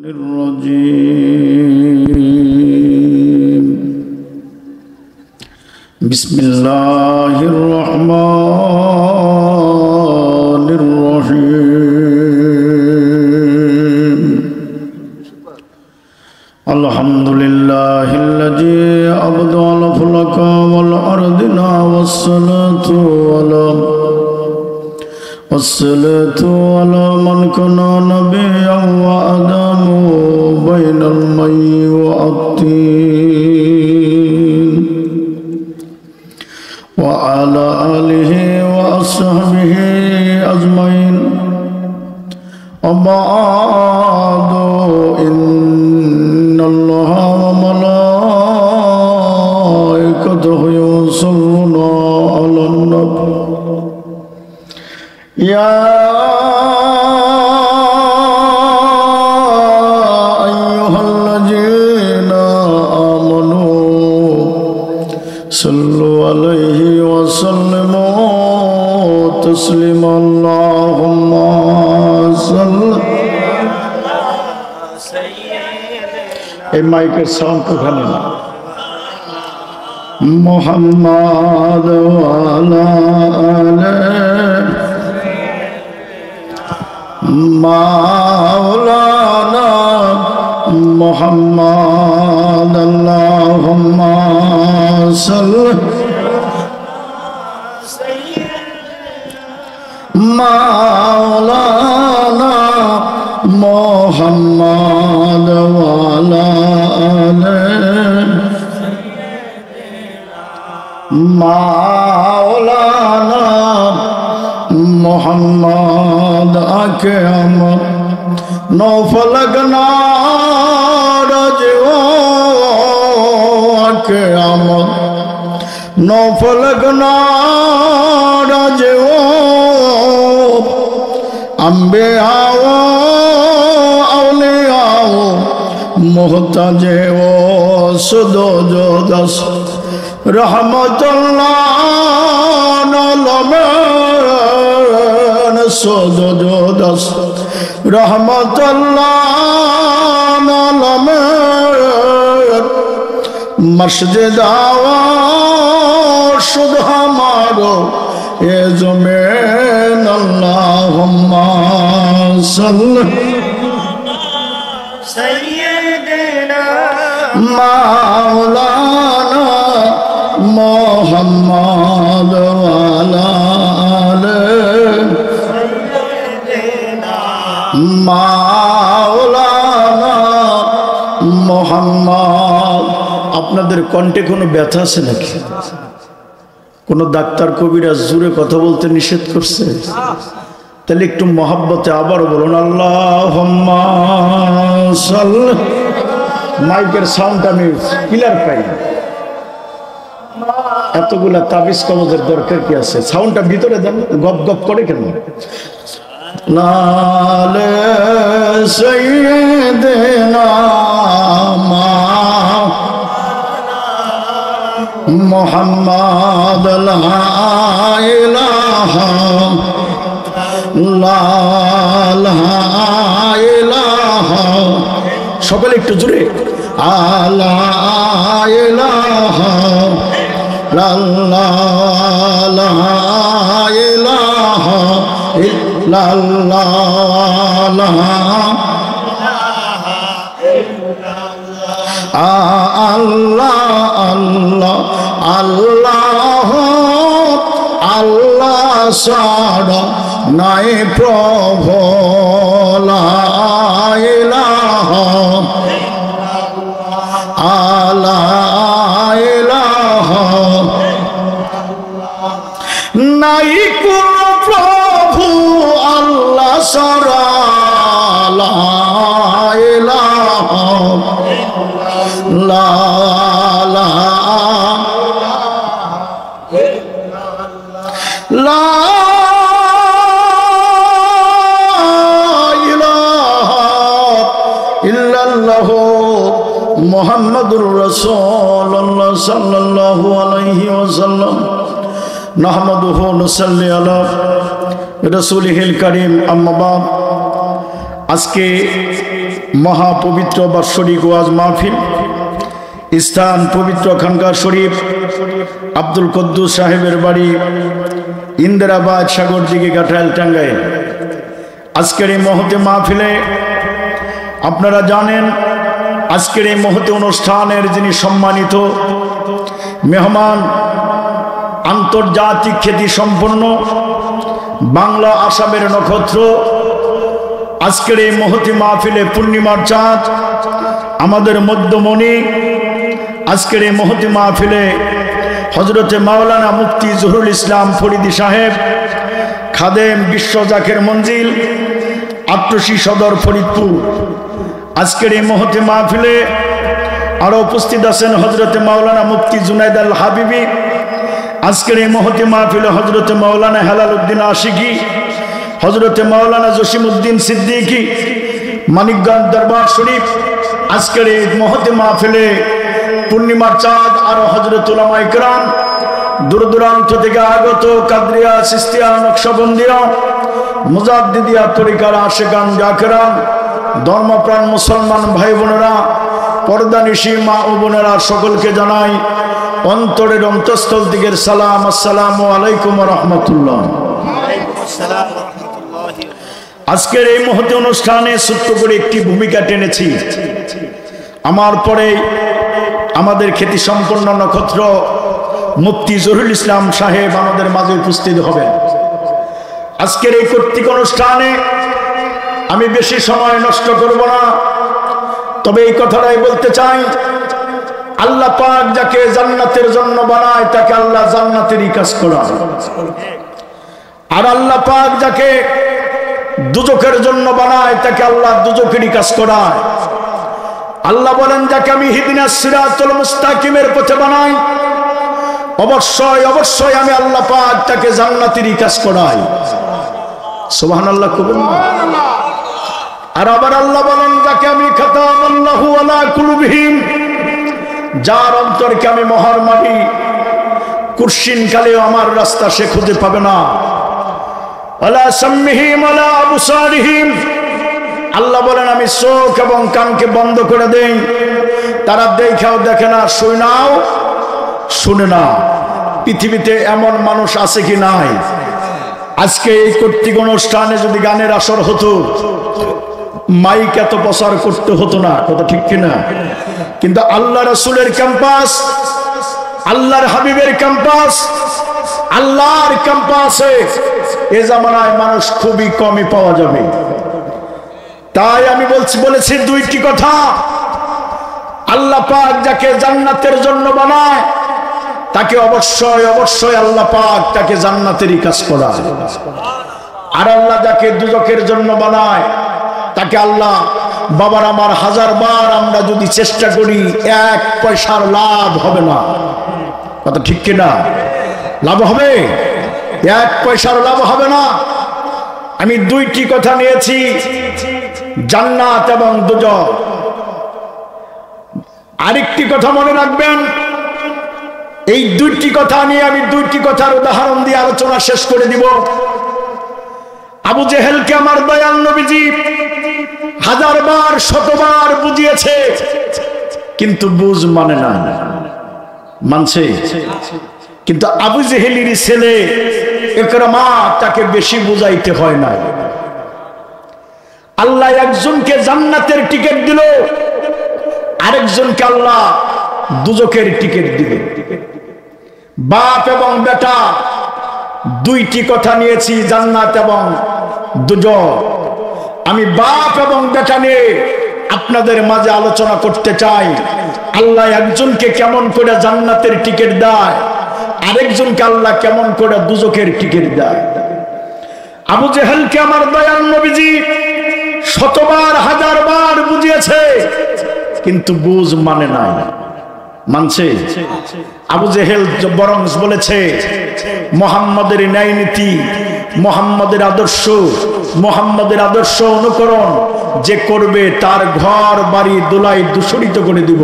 الرجيم بسم الله الرحمن الرحيم الحمد لله الذي أبدع الفلك والأرضنا والصلاة على من كان نبيا وآدم بين المي والطين وعلى آله وأصحابه أجمعين وبعد إن الله وملائكته يصلون على النبي يا أيها الذين آمنوا صلوا عليه وسلموا تسليما اللهم صل এই মাইকের সাউন্ড ওখানে না মুহাম্মদ ওয়ালা আলে মাওলানা মুহাম্মদ আল্লাহুম্মা সাল্লি মাওলানা মুহাম্মদ ওয়ালা আলে মাওলানা মোহাম্মদ আকে আমার নফলগনা রাজও আকে আমার নফলগনা রাজও আম্বে আও আউলে আও মোহতাজে ও সুদো জোদাস রহমতুল্লাহ নলমে সদোদাস রহমতুল্লাহ নলমে মসজিদ আওয়া শুধ হামারো এ জমিন আল্লাহুম্মা সাল্লি সাইয়্যিদিনা মাওলানা মুহাম্মদ ওয়ালা আলে মাওলানা মুহাম্মদ। আপনাদের কণ্ঠে কোনো ব্যথা আছে নাকি? কোনো ডাক্তার কবিরাজ জোরে কথা বলতে নিষেধ করছে? তাহলে একটু মহাব্বতে আবারও বলুন আল্লাহুম্মা সাল্লি। মাইকের সাউন্ড আমি ক্লিয়ার পাই। এতগুলা তাবিজ কবজের দরকার কি আছে? সাউন্ডটা ভিতরে দেন, গপ গপ করে কেন? লালে সাইয়্যিদিনা মুহাম্মদ লা ইলাহা ইল্লাল্লাহ। সকলে একটু জোরে আলা ইলাহা ইল্লাল্লাহ ইলাহা ইল্লাল্লাহ আল্লাহ আল্লাহ আল্লাহ আল্লাহ সারা নাই প্রভু লা ইলাহা আলা ইলাহা নাই কোন প্রভু আল্লাহ সারা লা ইলাহা লা লা লা ইলাহা ইল্লাল্লাহ মুহাম্মাদুর রাসূলুল্লাহ সাল্লাল্লাহু আলাইহি ওয়াসাল্লাম। নাহমাদুহু নুসাল্লি আলা রাসূলিহিল কারীম। আম্মা বাদ। আজকে মহাপবিত্র বাৎসরিক ওয়াজ মাহফিল, স্থান পবিত্র খানকা শরীফ, আব্দুল কুদ্দুস সাহেবের বাড়ি, ইন্দিরাবাদ, সাগরদিঘি, কাঁঠাল, টাঙ্গাইল। আজকের এই মহতে মাহফিলে আপনারা জানেন, আজকের এই মহতে অনুষ্ঠানের যিনি সম্মানিত মেহমান, আন্তর্জাতিক খ্যাতি সম্পন্ন বাংলা আসামের নক্ষত্র, আজকের এই মহতি মাহফিলে পূর্ণিমার চাঁদ, আমাদের মধ্যমণি, আজকের এই মহতি মাহফিলে হজরতে মাওলানা মুফতি জহুরুল ইসলাম ফরিদি সাহেব, খাদেম বিশ্ব জাকের মঞ্জিল, আট্রসি সদর, ফরিদপুর। আজকের এই মহতি মাহফিলে আরো উপস্থিত আছেন হজরতে মাওলানা মুফতি জুনাইদ আল হাবিবি। আজকের এই মহতি মাহফিলে হজরতে মাওলানা হেলাল উদ্দিন আশিকি, হজরতে মাওলানা জসিমউদ্দিন সিদ্দিকী, মানিকগঞ্জ দরবার শরীফ। আজকের এই মহতি মাহফিলে পূর্ণিমার চাঁদ আর হজরত উলামা ইকরাম, দূর দূরান্ত থেকে আগত কাদরিয়া, সিস্তিয়া, নকশবন্দিয়া, মুজাদ্দিদিয়া তরিকার আশেকান জাকেরান, ধর্মপ্রাণ মুসলমান ভাই বোনেরা, পর্দানিশী মা ও বোনেরা, সকলকে জানাই অন্তরের অন্তঃস্থল থেকে সালাম। আসসালামু আলাইকুম ওয়া রাহমাতুল্লাহ। আজকের এই মুহূর্তে অনুষ্ঠানে ছোট্ট করে একটি ভূমিকা টেনেছি। আমার পরে আমাদের খ্যাতি সম্পন্ন নক্ষত্র মুফতি জহুরুল ইসলাম সাহেব আমাদের মাঝে উপস্থিত হবেন। আজকের এই কর্তৃক অনুষ্ঠানে আমি বেশি সময় নষ্ট করব না, তবে এই কথাটাই বলতে চাই, আল্লাহ পাক যাকে জান্নাতের জন্য বানায় তাকে আল্লাহ জান্নাতেরই কাজ করায়, আর আল্লাহ পাক যাকে দুজকের জন্য বানায় তাকে আল্লাহ দুজকেরই কাজ করায়। আল্লাহ বলেন, যাকে আমি ইহদিনাস সিরাতুল মুস্তাকিমের পথে বানাই, অবশ্যই অবশ্যই আমি আল্লাহ পাক তাকে জান্নাতেরই কাজ করাই। সুবহানাল্লাহ কবুল। আর আবার আল্লাহ বলেন, যাকে আমি খাতামাল্লাহু আলা কুলুবিহিম, যার অন্তরকে আমি মোহর মারি, কুরসিন কালেও আমার রাস্তা সে খুঁজে পাবে না। আলা সামমিহিম আলা আবসারিহিম, আল্লাহ বলেন আমি চোখ এবং কানকে বন্ধ করে দেই, তারা দেখাও দেখে না, শুনাও শুনে না। পৃথিবীতে এমন মানুষ আছে কি নাই? আজকে এই কর্তৃক অনুষ্ঠানে যদি গানের আসর হতো, মাইক এত প্রচার করতে হতো না, কথা ঠিক কিনা? কিন্তু আল্লাহ রাসূলের ক্যাম্পাস, আল্লাহর হাবিবের ক্যাম্পাস, আল্লাহর ক্যাম্পাসে এ জামানায় মানুষ খুবই কমই পাওয়া যাবে। তাই আমি বলেছি দুইটি কথা। আল্লাহ পাক যাকে জান্নাতের জন্য বানায় তাকে অবশ্যই অবশ্যই আল্লাহ পাক তাকে জান্নাতেরই কাজ করায়, আর আল্লাহ যাকে দুজকের জন্য বানায় তাকে আল্লাহ, বাবার আমার, হাজারবার আমরা যদি চেষ্টা করি এক পয়সার লাভ হবে না, কথা ঠিক কিনা? লাভ হবে? এক পয়সার লাভ হবে না। আমি দুইটি কথা নিয়েছি, জান্নাত এবং দুজক। আরেকটি কথা মনে রাখবেন, এই দুইটি কথা নিয়ে আমি দুইটি কথার উদাহরণ দিয়ে আলোচনা শেষ করে দিব। আবু জেহেলকে আমার দয়াল নবীজি হাজারবার শতবার বুঝিয়েছে, কিন্তু বুঝ মানে না, মানছে। কিন্তু আবু জেহেলের ছেলে ইকরামা তাকে বেশি বুঝাইতে হয় না। আল্লাহ একজনকে জান্নাতের টিকিট দিল, আরেকজনকে আল্লাহ দুজকের টিকিট দিবে। বাপ এবং বেটা দুইটি কথা নিয়েছি, জান্নাত এবং দুজক। আমি বাপ এবং বেটা নিয়ে আপনাদের মাঝে আলোচনা করতে চাই। আল্লাহ একজনকে কেমন করে জান্নাতের টিকিট দেয়, আরেকজনকে আল্লাহ কেমন করে দুজকের টিকিট দেয়। আবু জেহেলকে আমার দয়াল নবীজি শতবার হাজারবার বুঝিয়েছে, কিন্তু বুঝ মানে না, মানছে। আবু জেহেল বরং বলেছে মুহাম্মাদের ন্যায় নীতি, মুহাম্মাদের আদর্শ অনুকরণ যে করবে তার ঘর বাড়ি দোলাই দূষিত করে দিব।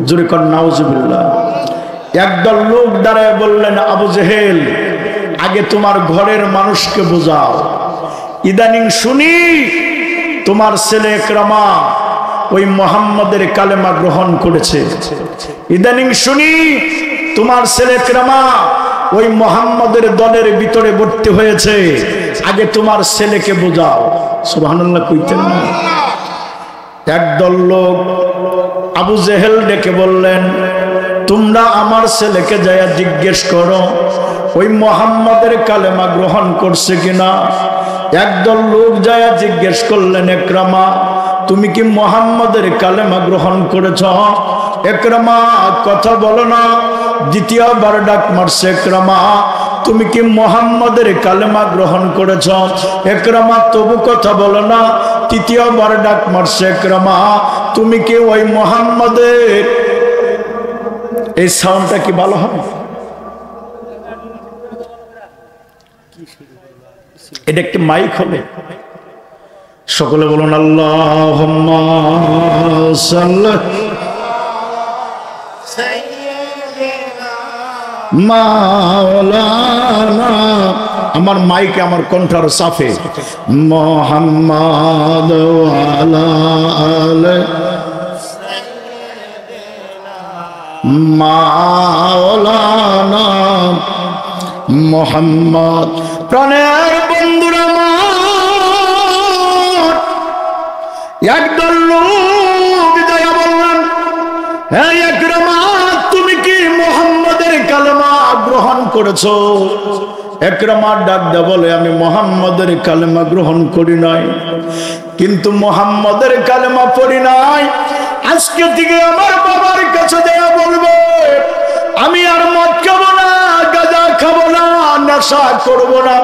জোরে কর নাউজুবিল্লাহ। একদল লোক দাঁড়ায় বললেন, আবু জেহেল আগে তোমার ঘরের মানুষকে বোঝাও। ইদানিং শুনি তোমার ছেলে ইকরামা ওই মুহাম্মাদের কালেমা গ্রহণ করেছে। ইদানিং শুনি তোমার ছেলে ইকরামা ওই মুহাম্মাদের দলের ভিতরে ভর্তি হয়েছে। আগে তোমার ছেলেকে বোঝাও। সুবহানাল্লাহ কইতেন না? একদল লোক আবু জেহেল ডেকে বললেন, তোমরা আমার ছেলেকে যাইয়া জিজ্ঞেস করো ওই মুহাম্মাদের কালেমা গ্রহণ করছে কিনা। একদল লোক যাইয়া জিজ্ঞেস করলেন, ইকরামা তুমি কি মুহাম্মাদের কালেমা গ্রহণ করেছ? ইকরামা কথা বলো না। দ্বিতীয়বার ডাক মারছে, ইকরামা তুমি কি মুহাম্মাদের কালেমা গ্রহণ করেছ? ইকরামা তবু কথা বলো না। তৃতীয়বার ডাক মারছে, ইকরামা তুমি কি ওই মুহাম্মাদের, এই সাউন্ডটা কি ভালো হবে? এটা একটি মাইক হবে। সকলে বলুন আল্লাহুম্মা সাল্লি মাওলানা। আমার মাইকে আমার কণ্ঠার সাফে মুহাম্মাদ ওয়ালা আলে মাওলানা মুহাম্মদ। প্রাণের বন্ধুরা আমার, একদল লোক দয়া বললেন, হ্যাঁ ইকরামা তুমি কি মুহাম্মাদের কালেমা গ্রহণ করেছো? ইকরামা ডাক দেয়া বলে, আমি মুহাম্মাদের কালেমা গ্রহণ করি নাই, কিন্তু মুহাম্মাদের কালেমা পড়ি নাই। আজকে থেকে আমার বাবার কাছে দেয়া বলবে, আমি আর মদ খাবো না, গাঁজা খাবো না, নেশা করবো না,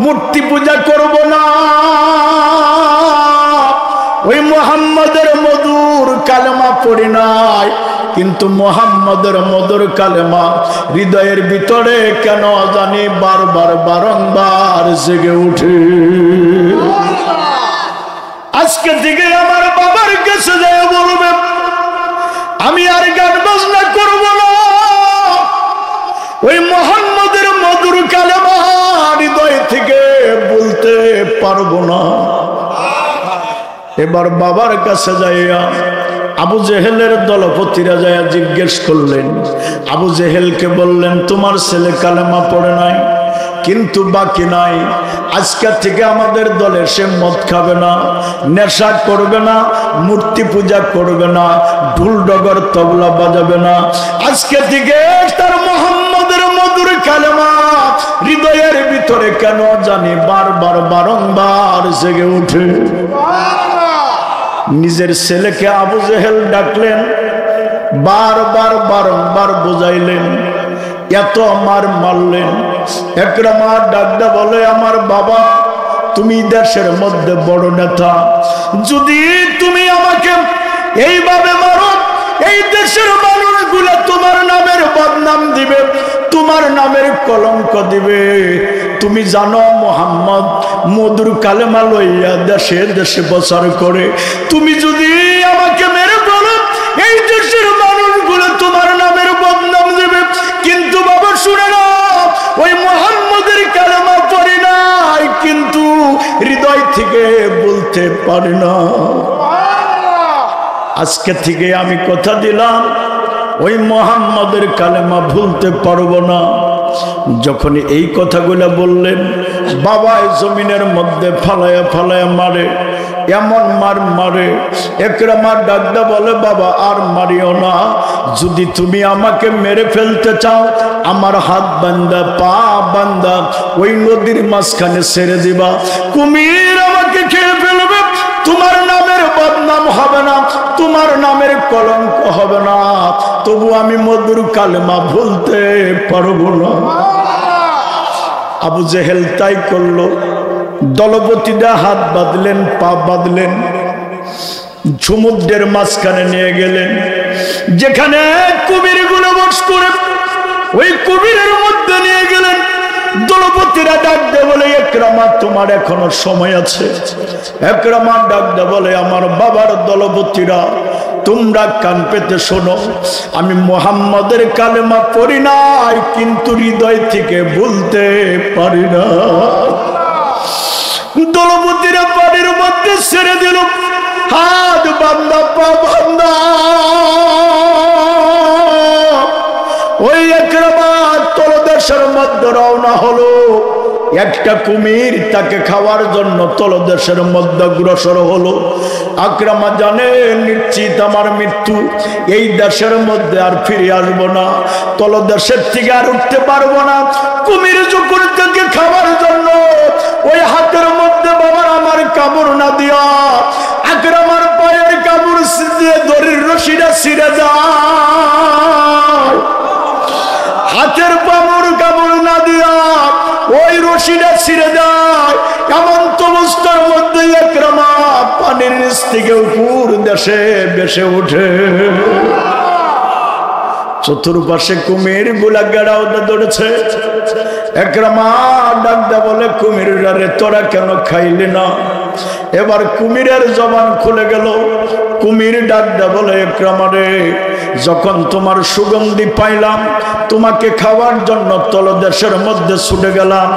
মূর্তি পূজা করবো না। ওই মুহাম্মাদের মধুর কালেমা পড়ি নাই, কিন্তু মুহাম্মাদের মধুর কালেমা হৃদয়ের ভিতরে কেন জানি বারবার বারংবার জেগে উঠে। আজকে থেকে আমার বাবার কাছে যায় বলবে, আমি আর গান বাজনা করব না, ওই মুহাম্মাদের মধুর কালেমা হৃদয় থেকে বলতে পারবো না। এবার বাবার কাছে যাইয়া আবু জেহেলের দলপতিরা যাইয়া জিজ্ঞেস করলেন। আবু জেহেলকে বললেন, তোমার ছেলে কালেমা পড়ে নাই, কিন্তু বাকি নাই, আজকে থেকে আমাদের দলে সে মদ খাবে না, নেশা করবে না, মূর্তি পূজা করবে না, ঢোল ডগর তবলা বাজাবে না। আজকে থেকে তার মুহাম্মাদের মধুর কালেমা হৃদয়ের ভিতরে কেন জানি বারবার বারংবার জেগে ওঠে। নিজের ছেলেকে আবু জেহেল ডাকলেন, বারবার বারংবার বোঝাইলেন, এত মার মারলেন। ইকরামা ডাকদা বলে, আমার বাবা তুমি দেশের মধ্যে বড় নেতা, যদি তুমি আমাকে এইভাবে মারো, এই দেশের মানুষগুলো তোমার নামের বদনাম দিবে, তোমার নামের কলঙ্ক দিবে। তুমি জানো মুহাম্মদ মধুর কালেমা লইয়া দেশে দেশে প্রচার করে, তুমি যদি আমাকে মেরে ফেলো, এই দেশের মানুষগুলো তোমার নামের বদনাম দিবে। কিন্তু বাবা শুনে না, ওই মুহাম্মদের কালেমা পড়ি নাই, কিন্তু হৃদয় থেকে বলতে পারি না। আজকে থেকে আমি কথা দিলাম, ওই মুহাম্মদের কালেমা ভুলতে পারবো না। যখন এই কথাগুলো বললেন, বাবা জমিনের মধ্যে ফালায়া ফালায়া মারে, এমন মার মারে। ইকরামা ডাকদা বলে, বাবা আর মারিও না, যদি তুমি আমাকে মেরে ফেলতে চাও, আমার হাত বান্দা পা বান্দা ওই নদীর মাঝখানে ছেড়ে দিবা, কুমির আমাকে খেয়ে ফেলবে, তোমার নামের বদনাম হবে না, তোমার নামের কলঙ্ক হবে না, তবু আমি মধুর কালেমা ভুলতে পারবো না। আবু জেহেল তাই করলো। দলপতিরা হাত বাঁধলেন, পা বাঁধলেন, সমুদ্রের মাঝখানে নিয়ে গেলেন, যেখানে কুমিরগুলো বস করে, ওই কুমিরের মধ্যে নিয়ে গেলেন। দলপতিরা ডাক দে বলে, ইকরামা তোমার এখনো সময় আছে। ইকরামা ডাক দে বলে, আমার বাবার দলপতিরা তোমরা কান পেতে শোনো, আমি মুহাম্মাদের কালেমা পড়ি নাই, কিন্তু হৃদয় থেকে বলতে পারি না। দলপতিরা পানির মধ্যে ছেড়ে দিল, হাত বান্দা পা বান্দা। ওই একরামা তলদেশের মধ্যে রওনা হলো। একটা কুমির তাকে খাওয়ার জন্য তলদেশের মধ্যে অগ্রসর হলো। আকরামা জানে নিশ্চিত আমার মৃত্যু, এই দেশের মধ্যে আর ফিরে আসবো না, তলদেশের থেকে আর উঠতে পারবো না। কুমির যখন তাকে খাওয়ার জন্য ওই হাতের মধ্যে বাবার আমার কামড় না দিয়া আকরামার পায়ের কামড় দিয়ে দড়ির রশিটা ছিঁড়ে যায়, হাতের কামড় না দিয়া ওই রশিটা ছিঁড়ে যায়। এমন তো অবস্থার মধ্যে একরামা পানির নিচ থেকে উপর দেশে ভেসে ওঠে। চতুর্পাশে কুমির গুলা গেড়াও দৌড়েছে। একরামা ডাকদা বলে, কুমিররা রে তোরা কেন খাইলি না? এবার কুমিরের জবান খুলে গেল। কুমির ডাকদা বলে, একরামা রে, যখন তোমার সুগন্ধি পাইলাম তোমাকে খাওয়ার জন্য তলদেশের মধ্যে ছুটে গেলাম,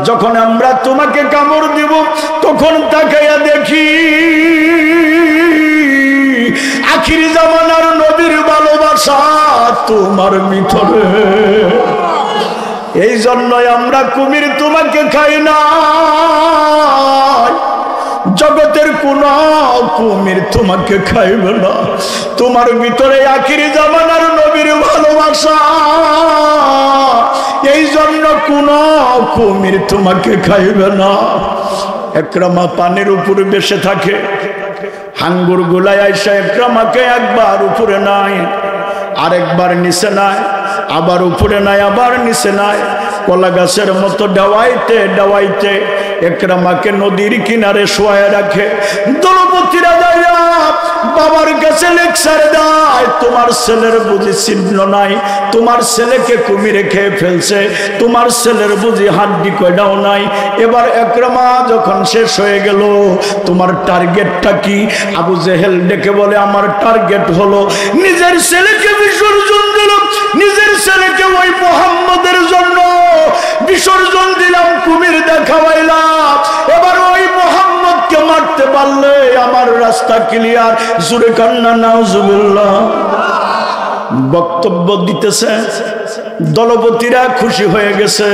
যখন আমরা তোমাকে কামড় দিব তখন তাকাইয়া দেখি আখির জামানার নবীর ভালোবাসা তোমার ভিতরে। এই জন্যই আমরা কুমির তোমাকে খাই না, জগতের কোন কুমির তোমাকে খাইবে না। তোমার ভিতরে আখির জামানার নবীর ভালোবাসা, এই জন্য কোন কুমির তোমাকে খাইবে না। একরামা পানির উপরে বেশে থাকে। হাঙ্গুর গুলাই আইসা একরামাকে একবার উপরে নাই, আরেকবার নিচে নাই, আবার উপরে নাই, আবার নিচে নাই। কলা গাছের মতো ডাওয়াইতে ডাওয়াইতে একরামাকে নদীর কিনারে শোয়ায় রাখে। দলপতিরা যাইয়া বাবার কাছে লেকচার দেয়, তোমার ছেলের বুঝি চিহ্ন নাই, তোমার ছেলেকে কুমিরে খেয়ে ফেলছে, তোমার ছেলের বুঝি হাড্ডি কয়টাও নাই। এবার একরামা যখন শেষ হয়ে গেল, তোমার টার্গেটটা কি? আবু জেহেল ডেকে বলে, আমার টার্গেট হলো নিজের ছেলেকে বিসর্জন দিল, নিজের ছেলেকে ওই মুহাম্মদের জন্য বিসর্জন দিলাম, কুমির দেখাইলাম। এবার ওই মুহাম্মদকে মারতে পারলে আমার রাস্তা ক্লিয়ার। জোরে কান্না নাউজুবিল্লাহ। বক্তব্য দিতেছে, দলপতিরা খুশি হয়ে গেছে।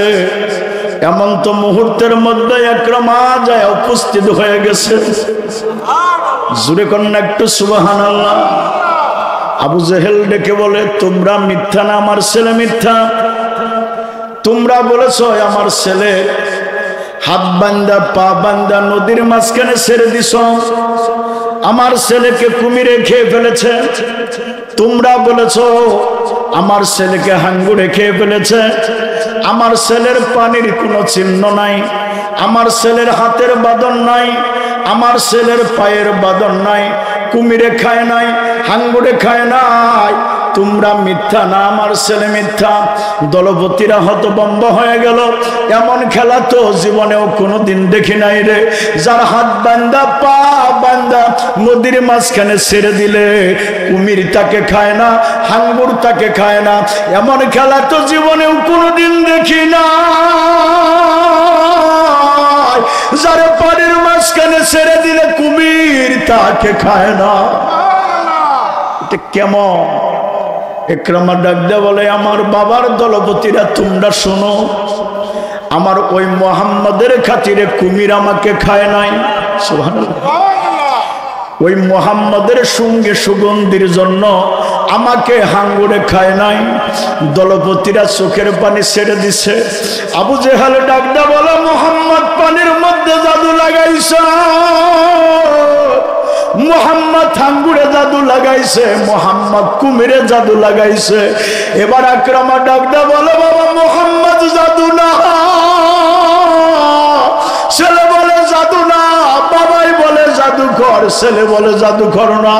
এমন তো মুহূর্তের মধ্যে একরামা যায় উপস্থিত হয়ে গেছে। জোরে কান্না একটু সুবহানাল্লাহ। আবু জেহেল ডেকে বলে, তোমরা মিথ্যা না, আমার ছেলে মিথ্যা। তোমরা বলেছো আমার ছেলে হাত বান্দা পা বান্দা নদীর মাঝখানে ছেড়ে দিছ, আমার ছেলেকে কুমিরে খেয়ে ফেলেছে। তোমরা বলেছো আমার ছেলেকে হাঙ্গুরে খেয়ে ফেলেছে। আমার ছেলের পানির কোনো চিহ্ন নাই, আমার ছেলের হাতের বাঁধন নাই, আমার ছেলের পায়ের বাঁধন নাই, কুমিরে খায় নাই, হাঙ্গুরে খায় নাই। তোমরা মিথ্যা না, আমার ছেলে মিথ্যা। দলপতিরা হতভম্ব হয়ে গেল। এমন খেলা তো জীবনেও কোনোদিন দেখি নাই রে, যার হাত বান্দা পা বান্দা নদীর মাঝখানে ছেড়ে দিলে কুমির তাকে খায় না, হাঙ্গুর তাকে খায় না। এমন খেলা তো জীবনেও কোনোদিন দেখি না। যার পানির মাঝখানে ছেড়ে দিলে কুমির তাকে খায় না। এটা কেমন? একরামা ডাকদা বলে, আমার বাবার দলপতিরা তোমরা শোনো, আমার ওই মুহাম্মাদের খাতিরে কুমির আমাকে খায় নাই। সুবহানাল্লাহ। ওই মুহাম্মাদের সঙ্গে সুগন্ধির জন্য আমাকে হাঙ্গুরে খায় নাই। দলপতিরা চোখের পানি ছেড়ে দিছে। আবু জেহেল ডাকদা বলে, মুহাম্মদ পানির মধ্যে জাদু লাগাইছে, মুহাম্মদ হাঙ্গুরে জাদু লাগাইছে, মুহাম্মদ কুমিরে জাদু লাগাইছে। এবার আকরামা ডাকদা বলে, বাবা মুহাম্মদ জাদু না। ছেলে বলে জাদু না, বাবাই বলে জাদুকর, ছেলে বলে জাদুকর না।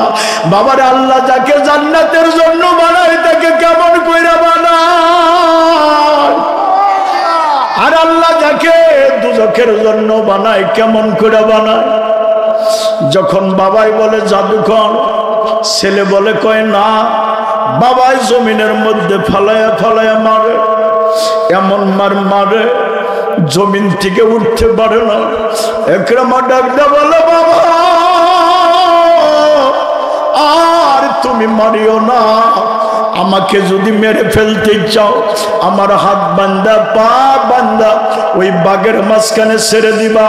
বাবার আল্লাহ যাকে জান্নাতের জন্য বানায় তাকে কেমন কইরা বানায়, আর আল্লাহ যাকে দুজখের জন্য বানায় কেমন করে বানায়। যখন বাবাই বলে জাদুকর, ছেলে বলে কয় না, বাবাই জমিনের মধ্যে ফালায়া ফালায়া মারে, এমন মারে জমিন থেকে উঠতে পারে না। একরামা ডাকতে বলে বাবা আর তুমি মারিও না, আমাকে যদি মেরে ফেলতে চাও আমার হাত বান্দা পা বান্দা ওই বাঘের মাঝখানে ছেড়ে দিবা,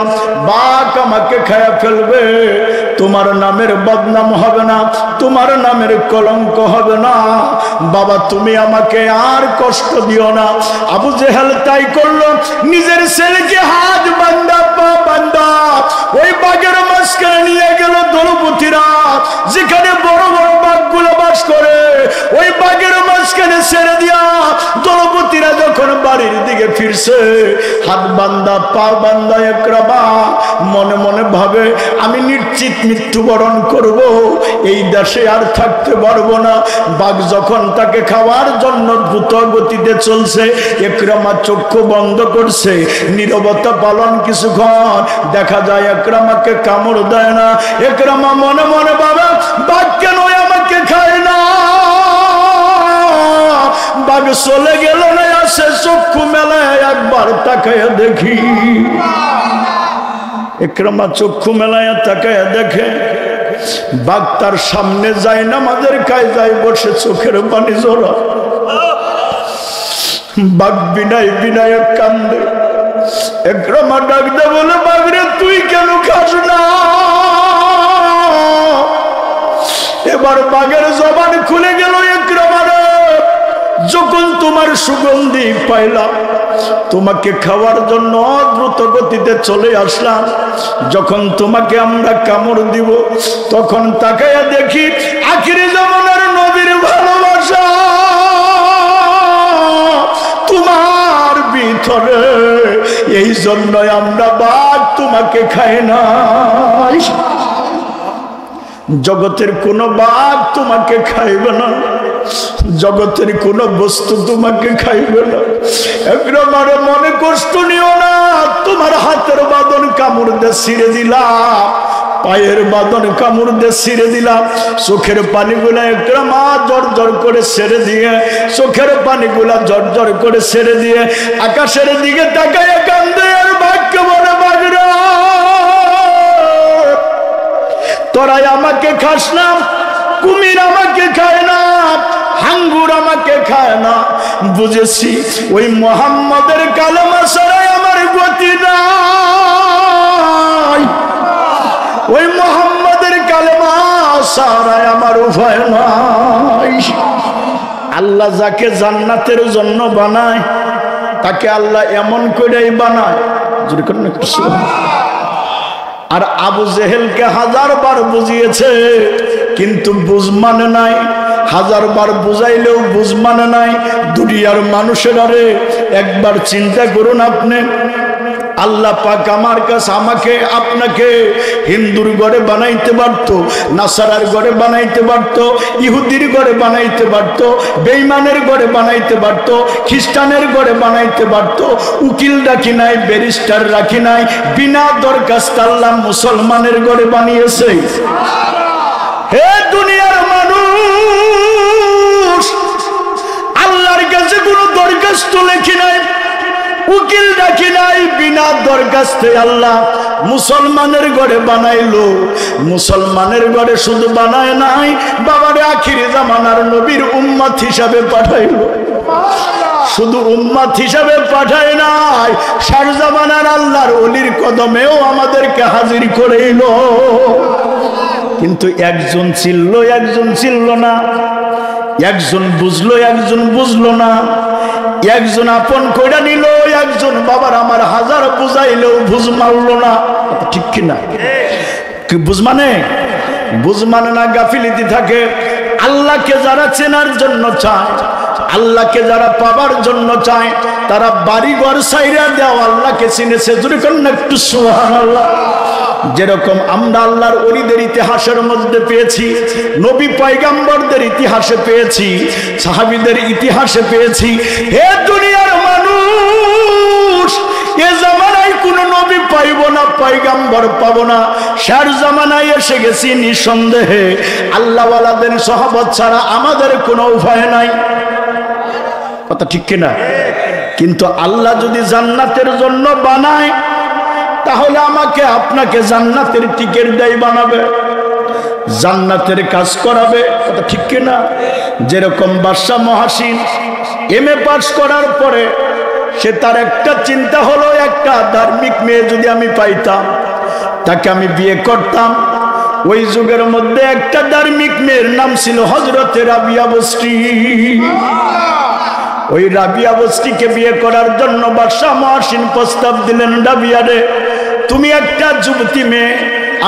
বাঘ আমাকে খায়া ফেলবে, তোমার নামের বদনাম হবে না, তোমার নামের কলঙ্ক হবে না। বাবা তুমি আমাকে আর কষ্ট দিও না। আবু জেহেল তাই করলো, নিজের ছেলেকে হাত বান্দা পা বান্দা ওই বাঘের মাঝখানে নিয়ে গেল। দলপতিরা যেখানে বড় বড় বাঘগুলো বাস করে ওই বাঘের মাঝখানে ছেড়ে দিয়া দলপতিরা যখন বাড়ির দিকে ফিরছে, হাত বান্দা পা বান্দা একরামা মনে মনে ভাবে আমি নিশ্চিত মৃত্যুবরণ করব, এই দেশে আর থাকতে পারবো না। বাঘ যখন তাকে খাওয়ার জন্য দ্রুত গতিতে চলছে, একরামা চক্ষু বন্ধ করছে, নীরবতা পালন কিছুক্ষণ, দেখা যায় একরামাকে কামড় দেয় না। একরামা মনে মনে ভাবে বাঘ কেন আমাকে খায় না, বাঘ চলে গেল না, আসে চক্ষু মেলায় একবার তাকায় দেখি। একরামা চক্ষু মেলায় তাকায় দেখে বাঘ তার সামনে যায় না, আমাদের কায়দায় বসে চোখের পানি জোড়া। বাঘ বিনায় বিনায় কান্দে। একরামা ডাকতে বলে বাঘরে তুই কেন খাস না? এবার বাঘের জবান খুলে গেল, একরামার যখন তোমার সুগন্ধি পাইলাম তোমাকে খাওয়ার জন্য দ্রুত গতিতে চলে আসলাম, যখন তোমাকে আমরা কামড় দিব তখন তাকায়া দেখি আখিরি জামানার নবীর ভালোবাসা তোমার ভিতরে, এই জন্যই আমরা বাঘ তোমাকে খাই না। জগতের কোন বাঘ তোমাকে খাইবে না, জগতের কোন বস্তু তোমাকে খাইবে না। একবার মনে কষ্ট নিও না, তোমার হাতের বাঁধন কামড় দিয়ে ছিঁড়ে দিলাম, পায়ের বাঁধন কামড় দিয়ে ছিঁড়ে দিলাম, চোখের পানিগুলা একরামা জর জর করে ছেড়ে দিয়ে, চোখের পানিগুলা জর জর করে ছেড়ে দিয়ে আকাশের দিকে তাকায় কান্দে আর বাঘকে বলে বাঘরা তোরাই আমাকে খাস না, কুমির আমাকে খায় না, হাঙ্গুর আমাকে খায় না, বুঝেছি ওই মুহাম্মাদের কালেমা ছাড়াই আমার গতি নাই, ওই মুহাম্মাদের কালেমা ছাড়াই আমার উপায় নাই। আল্লাহ যাকে জান্নাতের জন্য বানায় তাকে আল্লাহ এমন করেই বানায়। আর আবু জেহেলকে 1000 বার বুঝিয়েছে কিন্তু বুঝ মানে নাই, 1000 বার বুঝাইলেও বুঝ মানে নাই। দুনিয়ার মানুষের আরে একবার চিন্তা করুন, আপনি আল্লাহ পাক আমার কাছে আমাকে আপনাকে হিন্দুর ঘরে বানাইতে পারতো, নাসারার ঘরে বানাইতে পারতো, ইহুদির ঘরে বানাইতে পারতো, বেঈমানের ঘরে বানাইতে পারতো, খ্রিস্টানের ঘরে বানাইতে পারতো। উকিল রাখি নাই, ব্যারিস্টার রাখি নাই, বিনা দরখাস্ত আল্লাহ মুসলমানের ঘরে বানিয়েছে। হে দুনিয়ার মানুষ, আল্লাহর কাছে কোনো দরখাস্ত লেখি নাই, উকিল ডাকি নাই, বিনা দরখাস্তে আল্লাহ মুসলমানের ঘরে বানাইলো। মুসলমানের ঘরে শুধু বানায় নাই, বাবারে আখিরি জামানার নবীর উম্মত হিসাবে পাঠাইলো। শুধু উম্মত হিসাবে পাঠায় নাই, শেষ জামানার আল্লাহর ওলির কদমেও আমাদেরকে হাজির করেইল। কিন্তু একজন ছিল, একজন ছিল না, একজন বুঝলো, একজন বুঝলো না, একজন আপন কইরা নিল, একজন বাবার আমার 1000 বুঝাইলেও বুঝ মারলো না। ঠিক কিনা? কি বুঝ মানে? বুঝ মানে না, গাফিলিতি থাকে। আল্লাহকে যারা চেনার জন্য চায়, আল্লাহকে যারা পাবার জন্য চায়, তারা বাড়ি ঘর ছাইরা দেও আল্লাহকে চিনেছে। জোরে করেন না একটু সুবহানাল্লাহ। যেরকম আমরা আল্লাহর ওলিদের ইতিহাসের মধ্যে পেয়েছি, নবী পয়গম্বরদের ইতিহাসে পেয়েছি, সাহাবীদের ইতিহাসে পেয়েছি। হে দুনিয়ার মানুষ, এ জামানায় কোন নবী পাইব না, পয়গম্বর পাবো না। শেষ জামানায় এসে গেছি, নিঃসন্দেহে আল্লাহওয়ালাদের সহবত ছাড়া আমাদের কোনো উপায় নাই। কথা ঠিক কিনা? কিন্তু আল্লাহ যদি জান্নাতের জন্য বানায় তাহলে আমাকে আপনাকে জান্নাতের টিকিট দেয় বানাবে, জান্নাতের কাজ করাবে, কথা ঠিক কিনা? যেরকম বাদশাহ মহাসিন এমএ পাস করার পরে সে তার একটা চিন্তা হলো, একটা ধার্মিক মেয়ে যদি আমি পাইতাম তাকে আমি বিয়ে করতাম। ওই যুগের মধ্যে একটা ধার্মিক মেয়ের নাম ছিল হযরতে রাবিয়া বস্তি। ওই রাবিয়া বস্তিকে বিয়ে করার জন্য বাদশাহ মহাসিন প্রস্তাব দিলেন, রাবিয়া রে, তুমি একটা যুবতী মেয়ে,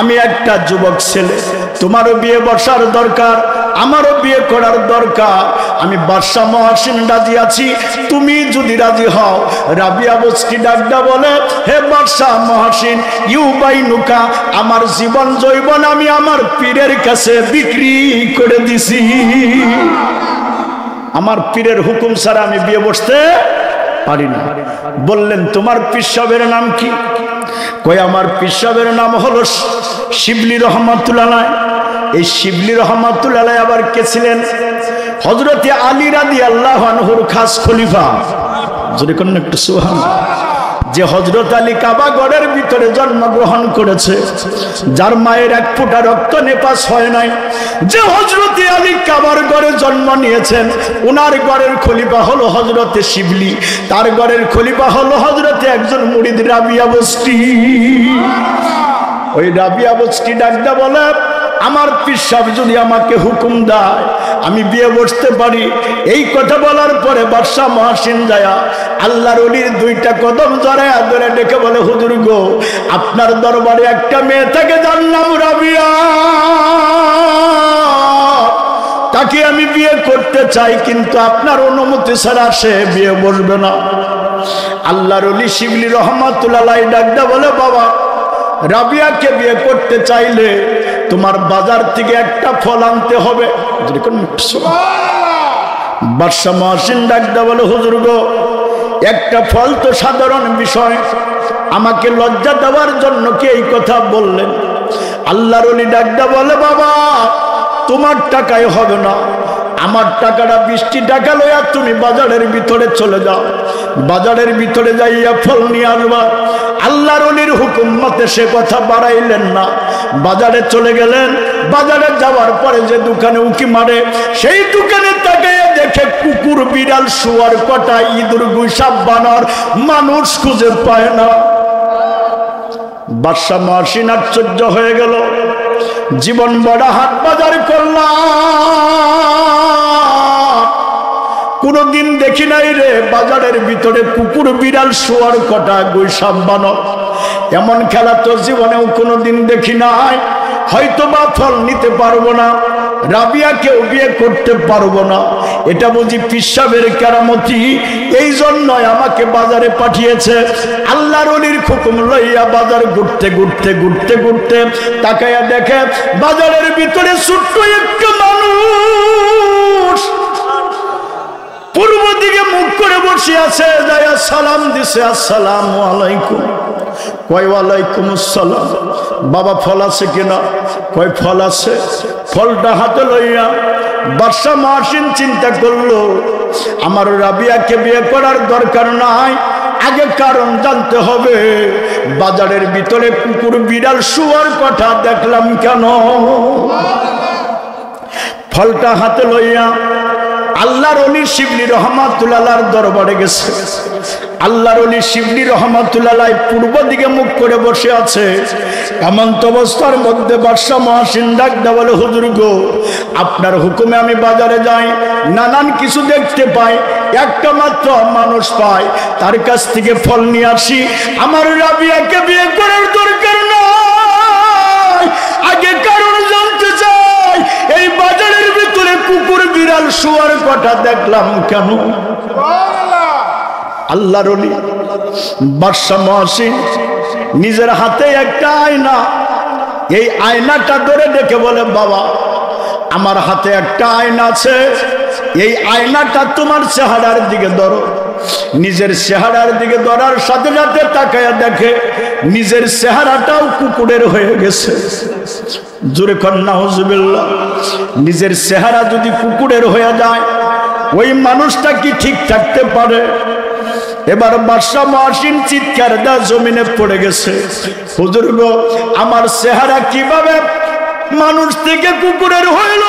আমি একটা যুবক ছেলে, তোমারও বিয়ে বসার দরকার, আমারও বিয়ে করার দরকার। আমি বাদশাহ মহাসিন রাজি আছি, তুমি যদি রাজি হও। রাবিয়া বস্তি ডাকডা বলে, হে বাদশাহ মহাসিন, ইউবাইনুকা, আমার জীবন জৈবন আমি আমার পীরের কাছে বিক্রি করে দিছি। আমার পীরের হুকুম ছাড়া আমি বিয়ে বসতে পারি না। বললেন, তোমার পীর সাহেবের নাম কি? কই, আমার পীর সাহেবের নাম হলো শিবলি রহমাতুল্লাহ। এই শিবলি রহমাতুল্লাহ আবার কে ছিলেন? হযরতে আলী রাদিয়াল্লাহু আনহুর খাস খলিফা। যদি কোন একটু সুবহানাল্লাহ। যে হযরত আলী কাবাগরের ভিতরে জন্মগ্রহণ করেছে, যার মায়ের এক ফোঁটা রক্ত নেপাস হয় নাই, যে হযরতে আলী কাবার ঘরে জন্ম নিয়েছেন, ওনার ঘরের খলিফা হলো হযরতে শিবলি, তার ঘরের খলিফা হলো হযরতে একজন মুরিদ রাবিয়া বস্তি। ওই রাবিয়া বস্তি ডাকদা বলে, আমার পীর সাহেব যদি আমাকে হুকুম দেয় আমি বিয়ে বসতে পারি। এই কথা বলার পরে বাদশাহ মহাসিন যায়া আল্লাহর ওলির দুইটা কদম জড়ায়া ধরে ডেকে বলে, হুজুর গো, আপনার দরবারে একটা মেয়ে থাকে, যার নাম রাবিয়া, তাকে আমি বিয়ে করতে চাই, কিন্তু আপনার অনুমতি ছাড়া সে বিয়ে বসবে না। আল্লাহর ওলি শিবলি রহমাতুল্লাহ ডাকদা বলে, বাবা, রাবিয়াকে বিয়ে করতে চাইলে তোমার বাজার থেকে একটা ফল আনতে হবে। বাদশাহ মহাসিন ডাকদা বলে, হুজুর গো, একটা ফল তো সাধারণ বিষয়, আমাকে লজ্জা দেওয়ার জন্য কি এই কথা বললেন? আল্লাহর ওলি ডাকদা বলে, বাবা, তোমার টাকায় হবে না, আমার টাকাটা 20টি টাকা লইয়া তুমি বাজারের ভিতরে চলে যাও, বাজারের ভিতরে যাইয়া ফল নিয়ে আসবা। আল্লাহর ওলির হুকুম মতে সে কথা বাড়াইলেন না, বাজারে চলে গেলেন। বাজারে যাওয়ার পরে যে দোকানে উকি মারে, সেই দোকানে তাকাইয়া দেখে কুকুর, বিড়াল, শুয়ার, কটা, ইঁদুর, গুইসাপ, বানর, মানুষ খুঁজে পায় না। বাদশাহ মহাসিন আশ্চর্য হয়ে গেল, জীবন বড় হাট বাজার করলাম, কোনদিন দেখি নাই রে বাজারের ভিতরে কুকুর, বিড়াল, শুয়ার, কটা, গুইসাপ, বানর। এমন খেলা তো জীবনেও কোনোদিন দেখি নাই। হয়তো বা ফল নিতে পারবো না, রাবিয়াকেও বিয়ে করতে পারবো না, এটা বুঝি পীর সাহেবের কেরামতি, এই জন্যই আমাকে বাজারে পাঠিয়েছে। আল্লাহর ওলির হুকুম লইয়া বাজার ঘুরতে ঘুরতে ঘুরতে ঘুরতে তাকাইয়া দেখে বাজারের ভিতরে ছোট্ট একটা মানুষ পূর্ব দিকে মুখ করে বসে আছে, যাইয়া সালাম দিছে, আসসালামু আলাইকুম। কয়, ওয়ালাইকুম আসসালাম। বাবা, ফল আছে কিনা? কয়, ফল আছে। ফলটা হাতে লইয়া বাদশাহ মহাসিন চিন্তা করলো, আমার রাবিয়াকে বিয়ে করার দরকার নাই, আগে কারণ জানতে হবে। বাজারের ভিতরে কুকুর, বিড়াল, শুয়ার কথা দেখলাম কেন? ফলটা হাতে লইয়া আল্লাহর ওলি শিবলি রহমাতুল্লাহর দরবারে গেছে। আল্লাহর ওলি শিবলি রহমাতুল্লাহ পূর্ব দিকে মুখ করে বসে আছে। এমন অবস্থার মধ্যে বাদশাহ মহাসিন ডাকদা বলে, হুজুর গো, আপনার হুকুমে আমি বাজারে যাই, নানান কিছু দেখতে পাই, একটা মাত্র মানুষ পাই, তার কাছ থেকে ফল নিয়ে আসি। আমার রাবিয়াকে বিয়ে করার দরকার নাই, আগে কারণ জানতে চাই। এই বাজারের ভিতরে কুকুর, বিড়াল, শুয়ার কটা দেখলাম কেন? আল্লাহর ওলি বাদশাহ মহাসিন নিজের হাতে একটা আয়না, এই আয়নাটা ধরে দেখে বলে, বাবা, আমার হাতে একটা আয়না আছে, এই আয়নাটা তোমার চেহারার দিকে ধরো। নিজের চেহারার দিকে ধরার সাথে সাথে তাকায়া দেখে নিজের চেহারাটাও কুকুরের হয়ে গেছে। জোরে কন্যা নাউজুবিল্লাহ। নিজের চেহারা যদি কুকুরের হয়ে যায়, ওই মানুষটা কি ঠিক থাকতে পারে? এবার বাদশা মহসিন চিৎকার দা জমিনে পড়ে গেছে, হুজুর গো আমার চেহারা কিভাবে মানুষ থেকে কুকুরের হইল?